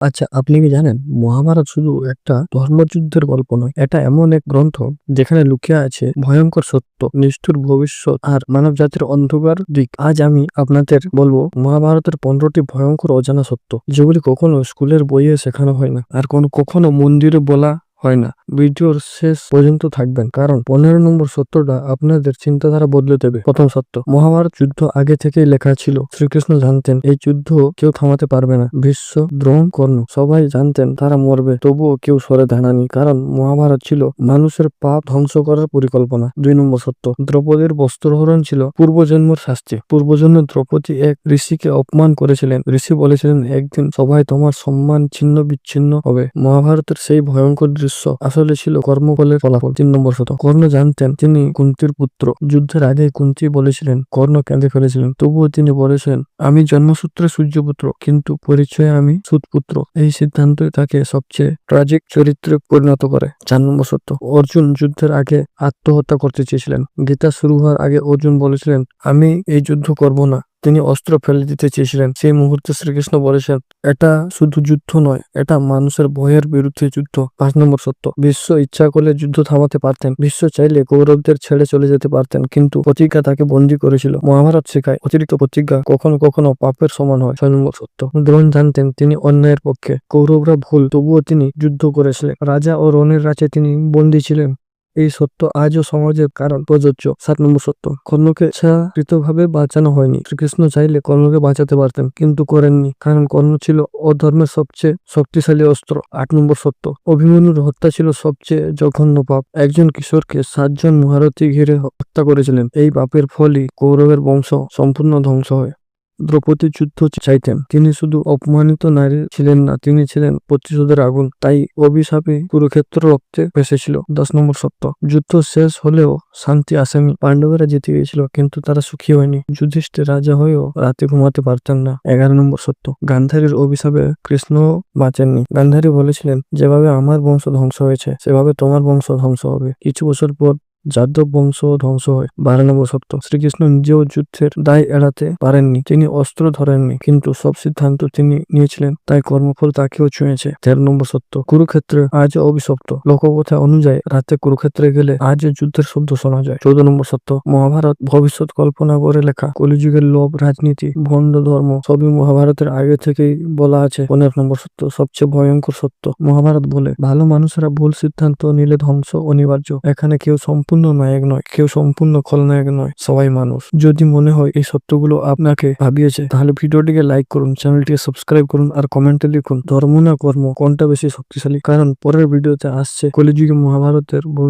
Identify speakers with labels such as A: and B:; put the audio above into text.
A: আচ্ছা, আপনি কি জানেন মহাভারত শুধু একটা ধর্মযুদ্ধের গল্প নয়, এটা এমন এক গ্রন্থ যেখানে লুকিয়ে আছে ভয়ঙ্কর সত্য, নিষ্ঠুর ভবিষ্যৎ আর মানব জাতির অন্ধকার দিক। আজ আমি আপনাদের বলবো মহাভারতের 15টি ভয়ঙ্কর অজানা সত্য, যেগুলি কখনো স্কুলের বইয়ে শেখানো হয় না আর কখনো মন্দিরে বলা হয় না। ভিডিওর শেষ পর্যন্ত থাকবেন, কারণ 15 নম্বর সত্যটা আপনাদের চিন্তাধারা বদলে দেবে। প্রথম সত্য, মহাভারত যুদ্ধ আগে থেকেই লেখা ছিল। শ্রীকৃষ্ণ জানতেন এই যুদ্ধ কেউ থামাতে পারবে না। ভীষ্ম, দ্রোণ, কর্ণ সবাই জানতেন তারা মরবে, তবুও কেউ সরে দাঁড়ায়নি, কারণ মহাভারত ছিল মানুষের পাপ ধ্বংস করার পরিকল্পনা। 2 নম্বর সত্য, দ্রৌপদীর বস্ত্রহরণ ছিল পূর্বজন্মের শাস্তি। পূর্বজন্মে দ্রৌপদী এক ঋষিকে অপমান করেছিলেন। ঋষি বলেছিলেন একদিন সবাই তোমার সম্মান ছিন্ন বিচ্ছিন্ন হবে। মহাভারতের সেই ভয়ঙ্কর দৃশ্য আসলে ছিল কর্মফলের ফলাফল। 3 নম্বর সত্য, কর্ণ জানতেন তিনি কুন্তির পুত্র। যুদ্ধের আগে কুন্তি বলেছিলেন, কর্ণ কেঁদে ফেলেছিলেন, তবুও তিনি বলেছিলেন আমি জন্মসূত্রে সূর্যপুত্র, কিন্তু পরিচয়ে আমি সুতপুত্র। এই সিদ্ধান্তই তাকে সবচেয়ে ট্র্যাজিক চরিত্রে পরিণত করে। 4 নম্বর সত্য, অর্জুন যুদ্ধের আগে আত্মহত্যা করতে চেয়েছিলেন। গীতা শুরু হওয়ার আগে অর্জুন বলেছিলেন আমি এই যুদ্ধ করব না। তিনি অস্ত্র ফেলে দিতে চেয়েছিলেন। সেই মুহূর্তে শ্রীকৃষ্ণ বলেছেন এটা শুধু যুদ্ধ নয়, এটা মানুষের ভয়ের বিরুদ্ধে যুদ্ধ। 5 নম্বর সত্য, ভীষ্ম ইচ্ছা করলে যুদ্ধ থামাতে পারতেন। ভীষ্ম চাইলে কৌরবদের ছেড়ে চলে যেতে পারতেন, কিন্তু প্রতিজ্ঞা তাকে বন্দী করেছিল। মহাভারত শেখায় অতিরিক্ত প্রতিজ্ঞা কখনো কখনো পাপের সমান হয়। 6 নম্বর সত্য, দ্রোণ জানতেন তিনি অন্যায়ের পক্ষে। কৌরবরা ভুল, তবুও তিনি যুদ্ধ করেছিলেন। রাজা ও রণের রাজ্যে তিনি বন্দী ছিলেন। এই সত্য আজও সমাজের কারণ প্রযোজ্য। 7 নম্বর সত্য, কর্ণকে ইচ্ছাকৃতভাবে বাঁচানো হয়নি। শ্রীকৃষ্ণ চাইলে কর্ণকে বাঁচাতে পারতেন, কিন্তু করেননি, কারণ কর্ণ ছিল অধর্মের সবচেয়ে শক্তিশালী অস্ত্র। 8 নম্বর সত্য, অভিমন্যুর হত্যা ছিল সবচেয়ে জঘন্য পাপ। একজন কিশোরকে 7 জন মহারথী ঘিরে হত্যা করেছিলেন। এই পাপের ফলই কৌরবের বংশ সম্পূর্ণ ধ্বংস হয়। দ্রৌপদী যুদ্ধ চাইতেন, তিনি শুধু অপমানিত নারী ছিলেন না, তিনি ছিলেন প্রতিশোধের আগুন। তাই অভিশাপে কুরুক্ষেত্র রক্তে ভেসেছিল। 10 নম্বর সত্য, যুদ্ধ শেষ হলেও শান্তি আসেনি। পাণ্ডবেরা জিতে গিয়েছিল, কিন্তু তারা সুখী হয়নি। যুধিষ্ঠির রাজা হয়েও রাতে ঘুমাতে পারতেন না। 11 নম্বর সত্য, গান্ধারীর অভিশাপে কৃষ্ণ বাঁচেননি। গান্ধারী বলেছিলেন যেভাবে আমার বংশ ধ্বংস হয়েছে, সেভাবে তোমার বংশ ধ্বংস হবে। কিছু বছর পর যাদব বংশ ধ্বংস হয়। 12 নম্বর সত্য, শ্রীকৃষ্ণ নিজেও যুদ্ধের দায় এড়াতে পারেননি। তিনি অস্ত্র ধরেননি, কিন্তু সব সিদ্ধান্ত তিনি নিয়েছিলেন, তাই কর্মফল তাকেও ছুঁয়েছে। 13 নম্বর সত্য, কুরুক্ষেত্রে আজও অভিশপ্ত। লোককথা অনুযায়ী রাতে কুরুক্ষেত্রে গেলে আজও যুদ্ধের শব্দ শোনা যায়। 14 নম্বর সত্য, মহাভারত ভবিষ্যৎ কল্পনা করে লেখা। কলিযুগের লোভ, রাজনীতি, ভণ্ড ধর্ম সবই মহাভারতের আগে থেকেই বলা আছে। 15 নম্বর সত্য, সবচেয়ে ভয়ঙ্কর সত্য, মহাভারত বলে ভালো মানুষেরা ভুল সিদ্ধান্ত নিলে ধ্বংস অনিবার্য। এখানে কেউ সম্পূর্ণ নায়ক নয়, কেউ সম্পূর্ণ খলনায়ক নয়, সবাই মানুষ। যদি মনে হয় এই সত্যগুলো আপনাকে ভাবিয়েছে, তাহলে ভিডিওটিকে লাইক করুন, চ্যানেলটিকে সাবস্ক্রাইব করুন আর কমেন্টে লিখুন ধর্ম না কর্ম কোনটা বেশি শক্তিশালী। কারণ পরের ভিডিওতে আসছে কলিযুগে মহাভারতের